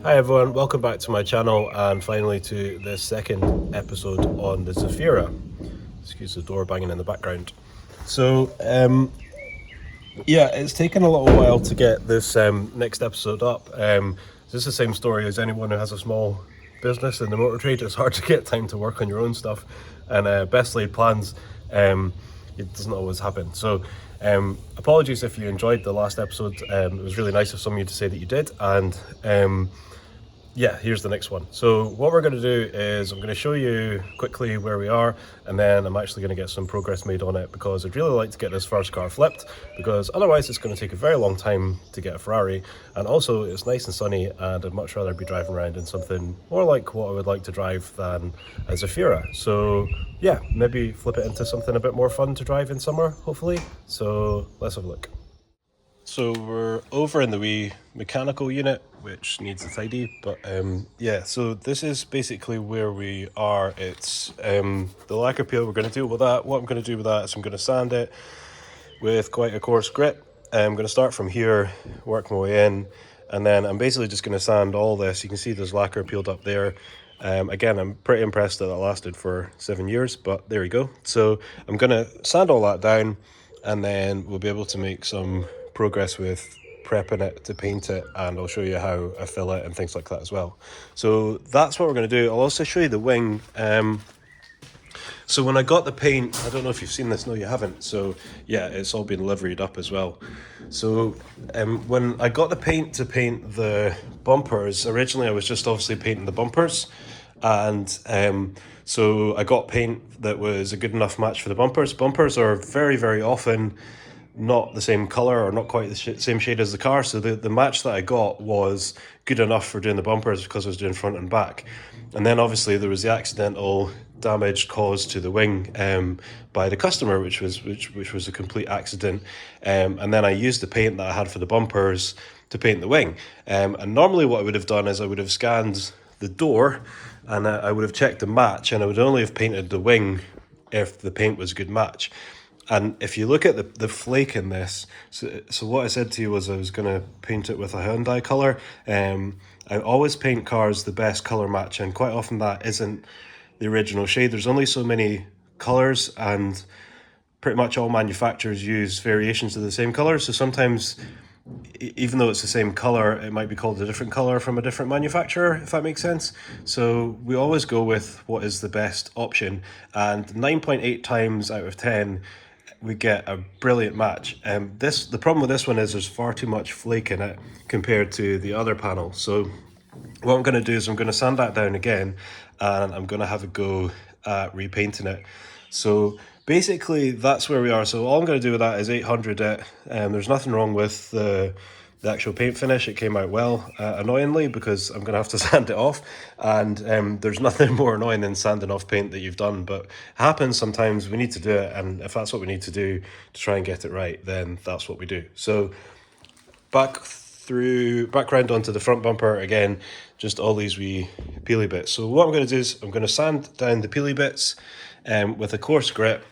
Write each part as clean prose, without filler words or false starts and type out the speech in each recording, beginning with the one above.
Hi everyone, welcome back to my channel and finally to this second episode on the Zafira. Excuse the door banging in the background. So yeah, it's taken a little while to get this next episode up. This is the same story as anyone who has a small business in the motor trade. It's hard to get time to work on your own stuff, and best laid plans, it doesn't always happen. So apologies if you enjoyed the last episode. It was really nice of some of you to say that you did, and yeah, here's the next one. So what we're going to do is I'm going to show you quickly where we are, and then I'm actually going to get some progress made on it because I'd really like to get this first car flipped, because otherwise it's going to take a very long time to get a Ferrari, and also it's nice and sunny and I'd much rather be driving around in something more like what I would like to drive than a Zafira. So yeah, maybe flip it into something a bit more fun to drive in summer, hopefully. So let's have a look. So we're over in the wee mechanical unit, which needs a tidy, but yeah, so this is basically where we are. It's the lacquer peel. We're going to deal with that. What I'm going to do with that is I'm going to sand it with quite a coarse grit. I'm going to start from here, work my way in, and then I'm basically just going to sand all this. You can see there's lacquer peeled up there. Again, I'm pretty impressed that that lasted for 7 years, but there we go. So I'm going to sand all that down, and then we'll be able to make some progress with prepping it to paint it, and I'll show you how I fill it and things like that as well. So that's what we're going to do. I'll also show you the wing. So when I got the paint, I don't know if you've seen this. No, you haven't. So yeah, it's all been liveried up as well. So when I got the paint to paint the bumpers, originally I was just obviously painting the bumpers, and so I got paint that was a good enough match for the bumpers. Bumpers are very, very often not the same color or not quite the same shade as the car, so the match that I got was good enough for doing the bumpers because I was doing front and back. And then obviously there was the accidental damage caused to the wing by the customer, which was a complete accident. And then I used the paint that I had for the bumpers to paint the wing. And normally what I would have done is I would have scanned the door, and I would have checked the match, and I would only have painted the wing if the paint was a good match. And if you look at the flake in this, so what I said to you was I was going to paint it with a Hyundai colour. I always paint cars the best colour match, and quite often that isn't the original shade. There's only so many colours, and pretty much all manufacturers use variations of the same colour. So sometimes, even though it's the same colour, it might be called a different colour from a different manufacturer, if that makes sense. So we always go with what is the best option, and 9.8 times out of 10 we get a brilliant match. The problem with this one is there's far too much flake in it compared to the other panel. So what I'm going to do is I'm going to sand that down again, and I'm going to have a go at repainting it. So basically that's where we are. So all I'm going to do with that is 800 it. There's nothing wrong with the actual paint finish. It came out well, annoyingly, because I'm going to have to sand it off, and there's nothing more annoying than sanding off paint that you've done, but it happens sometimes. We need to do it, and if that's what we need to do to try and get it right, then that's what we do. So back round onto the front bumper again, just all these wee peely bits. So what I'm going to do is I'm going to sand down the peely bits with a coarse grit.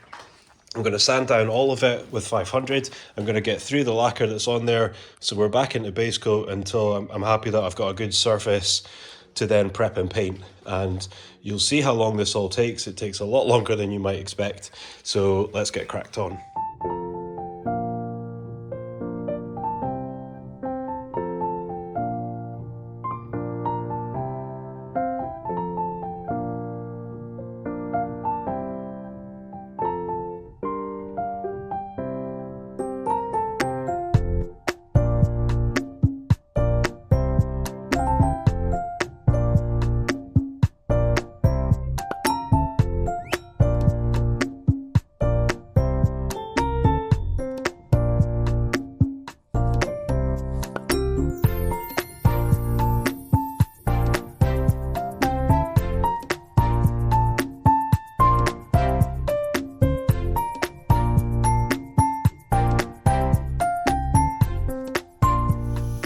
I'm going to sand down all of it with 500. I'm going to get through the lacquer that's on there, so we're back into base coat until I'm happy that I've got a good surface to then prep and paint. And you'll see how long this all takes. It takes a lot longer than you might expect. So let's get cracked on.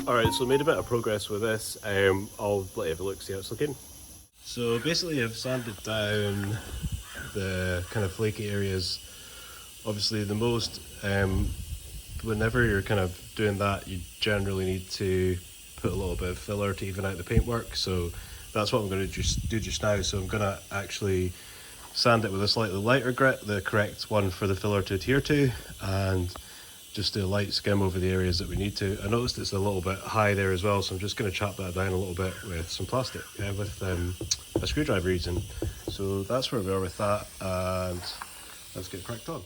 Alright, so made a bit of progress with this. I'll let you have a look, see how it's looking. So basically I've sanded down the kind of flaky areas. Obviously the most, whenever you're kind of doing that, you generally need to put a little bit of filler to even out the paintwork. So that's what I'm going to do just now. So I'm going to actually sand it with a slightly lighter grit, the correct one for the filler to adhere to, and just do a light skim over the areas that we need to. I noticed it's a little bit high there as well, so I'm just going to chop that down a little bit with some plastic, with a screwdriver reason. So that's where we are with that, and let's get cracked on.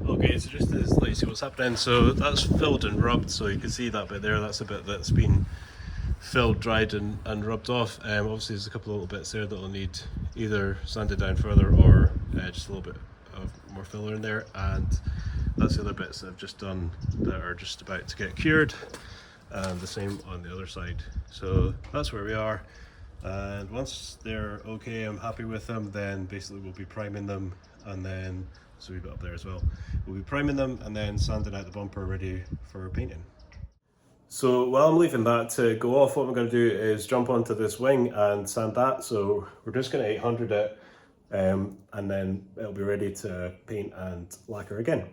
Okay, so just to let you see what's happening, so that's filled and rubbed, so you can see that bit there, that's a bit that's been filled, dried and rubbed off. Obviously there's a couple of little bits there that will need either sanded down further or just a little bit of more filler in there, and that's the other bits that I've just done that are just about to get cured, and the same on the other side. So that's where we are, and once they're okay, I'm happy with them, then basically we'll be priming them, and then so we've got up there as well. We'll be priming them and then sanding out the bumper ready for painting. So while I'm leaving that to go off, what I'm going to do is jump onto this wing and sand that. So we're just going to 800 it, and then it'll be ready to paint and lacquer again.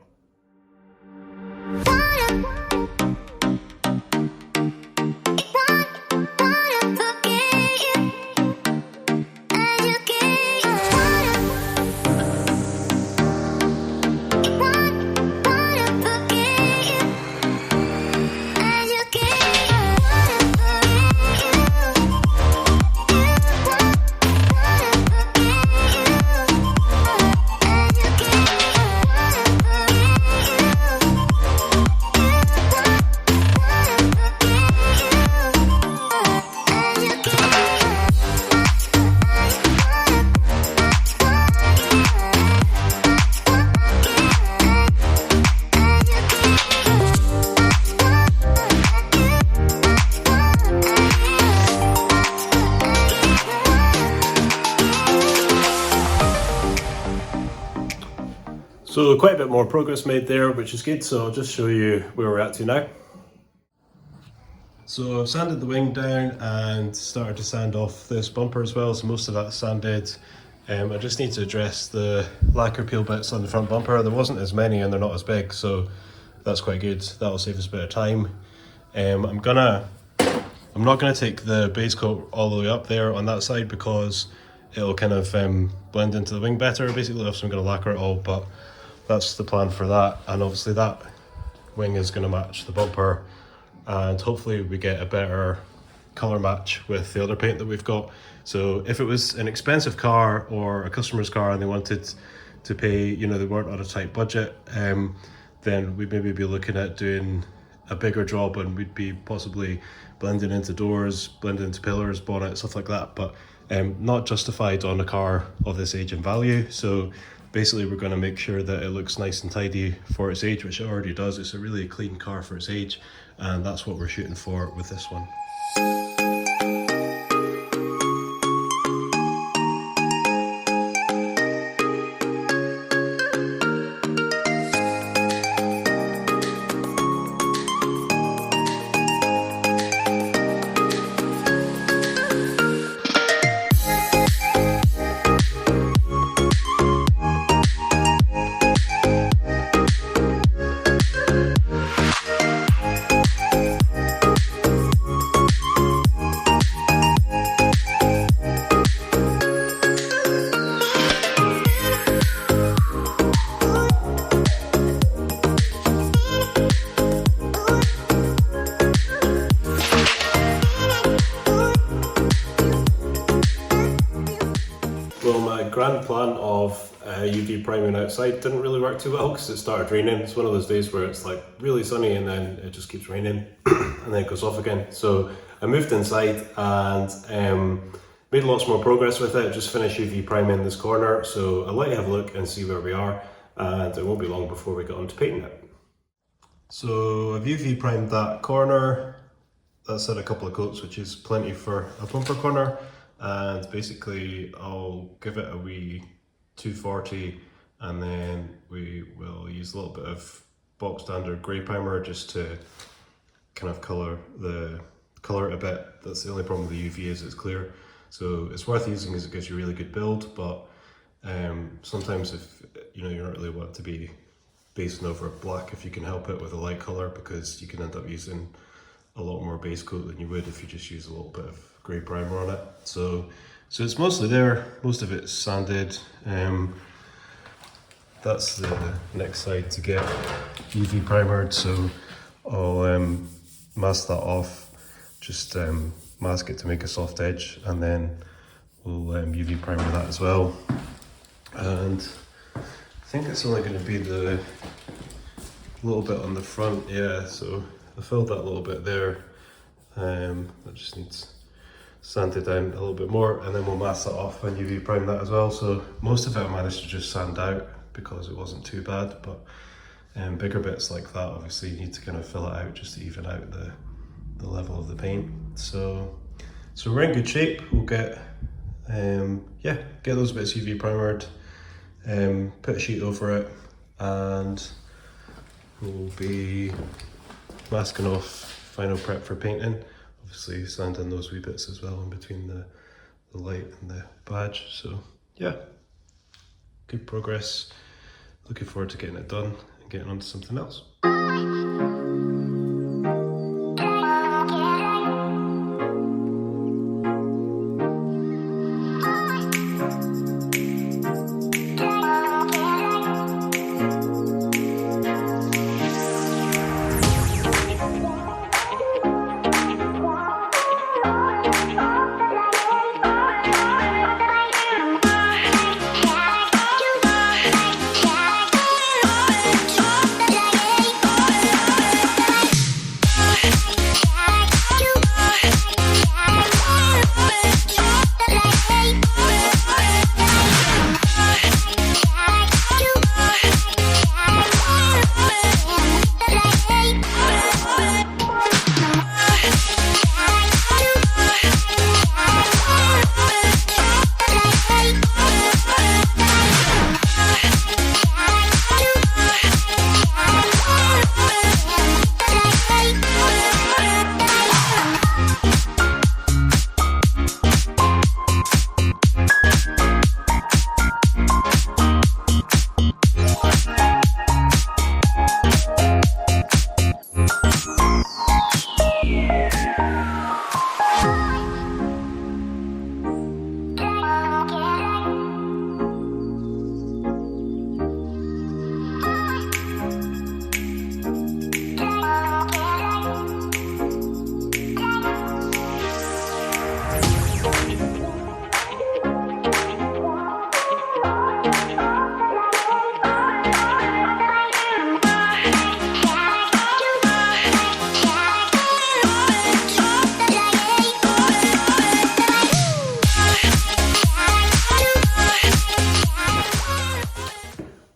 So quite a bit more progress made there, which is good. So I'll just show you where we're at to now. So I've sanded the wing down and started to sand off this bumper as well. So most of that's sanded. I just need to address the lacquer peel bits on the front bumper. There wasn't as many and they're not as big, so that's quite good. That'll save us a bit of time. I'm not gonna take the base coat all the way up there on that side because it'll kind of blend into the wing better. Basically, so I'm gonna lacquer it all, but that's the plan for that. And obviously that wing is gonna match the bumper, and hopefully we get a better color match with the other paint that we've got. So if it was an expensive car or a customer's car and they wanted to pay, you know, they weren't on a tight budget, then we'd maybe be looking at doing a bigger job, and we'd be possibly blending into doors, blending into pillars, bonnet, stuff like that, but not justified on a car of this age and value. So basically we're going to make sure that it looks nice and tidy for its age, which it already does. It's a really clean car for its age, and that's what we're shooting for with this one. Well, my grand plan of UV priming outside didn't really work too well because it started raining. It's one of those days where it's like really sunny and then it just keeps raining and then it goes off again. So I moved inside and Made lots more progress with it, just finished UV priming this corner, so I'll let you have a look and see where we are, and it won't be long before we get on to painting it. So I've UV primed that corner, that's had a couple of coats, which is plenty for a bumper corner, and basically I'll give it a wee 240, and then we will use a little bit of box standard grey primer just to kind of colour it a bit. That's the only problem with the UV is it's clear. So it's worth using because it gives you a really good build, but sometimes if you're not really want to be basing over black if you can help it with a light colour, because you can end up using a lot more base coat than you would if you just use a little bit of grey primer on it. So it's mostly there, most of it's sanded. That's the next side to get UV primered, so I'll mask that off, just mask it to make a soft edge, and then we'll UV primer that as well. And I think it's only going to be the little bit on the front, yeah, so I filled that little bit there. That just needs sanded down a little bit more, and then we'll mask that off and UV prime that as well. So most of it I managed to just sand out because it wasn't too bad, but bigger bits like that, obviously you need to kind of fill it out just to even out the level of the paint. So we're in good shape. We'll get get those bits UV primered, put a sheet over it, and we'll be masking off final prep for painting. Obviously sanding those wee bits as well in between the light and the badge. So yeah, good progress. Looking forward to getting it done and getting on to something else.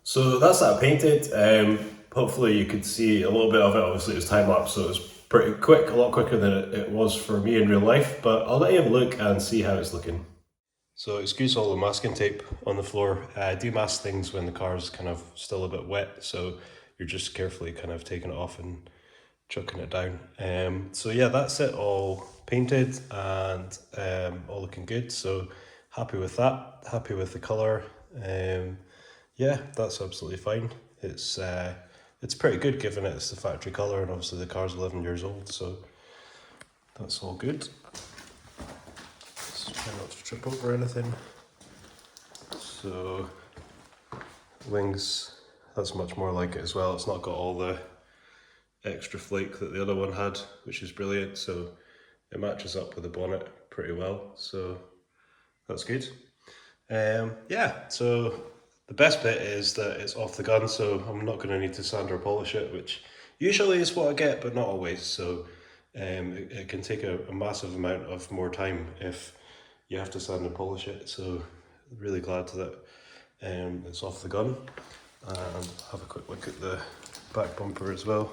So that's that painted. Hopefully you could see a little bit of it. Obviously it was time lapse, so it was pretty quick, a lot quicker than it was for me in real life, but I'll let you have a look and see how it's looking. So excuse all the masking tape on the floor. I do mask things when the car's kind of still a bit wet, so you're just carefully kind of taking it off and chucking it down. So yeah, that's it all painted and all looking good. So happy with that, happy with the colour. Yeah, that's absolutely fine. It's pretty good given it's the factory colour, and obviously the car's 11 years old, so that's all good. Just try not to trip over anything. So wings, that's much more like it as well. It's not got all the extra flake that the other one had, which is brilliant, so it matches up with the bonnet pretty well, so that's good. Yeah, so the best bit is that it's off the gun, so I'm not going to need to sand or polish it, which usually is what I get, but not always. So it can take a massive amount of more time if you have to sand and polish it. So really glad that it's off the gun. And have a quick look at the back bumper as well.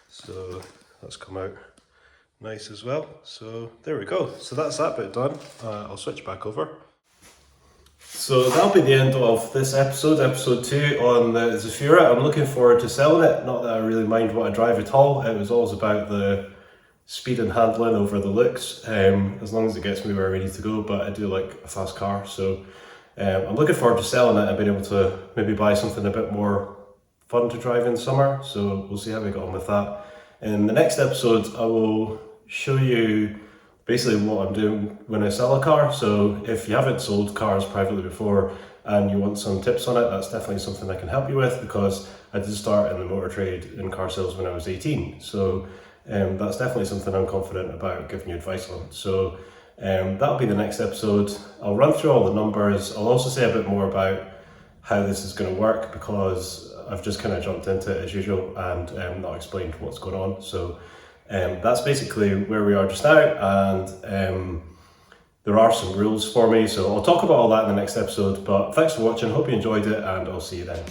So that's come out nice as well. So there we go. So that's that bit done. I'll switch back over. So that'll be the end of this episode 2 on the Zafira. I'm looking forward to selling it. Not that I really mind what I drive at all. It was always about the speed and handling over the looks, as long as it gets me where I need to go. But I do like a fast car, so I'm looking forward to selling it and being able to maybe buy something a bit more fun to drive in summer. So we'll see how we get on with that. In the next episode, I will show you basically what I'm doing when I sell a car. So if you haven't sold cars privately before and you want some tips on it, that's definitely something I can help you with, because I did start in the motor trade in car sales when I was 18. So that's definitely something I'm confident about giving you advice on. So that'll be the next episode. I'll run through all the numbers. I'll also say a bit more about how this is going to work, because I've just kind of jumped into it as usual and not explained what's going on. So that's basically where we are just now, and there are some rules for me, so I'll talk about all that in the next episode. But thanks for watching, hope you enjoyed it, and I'll see you then.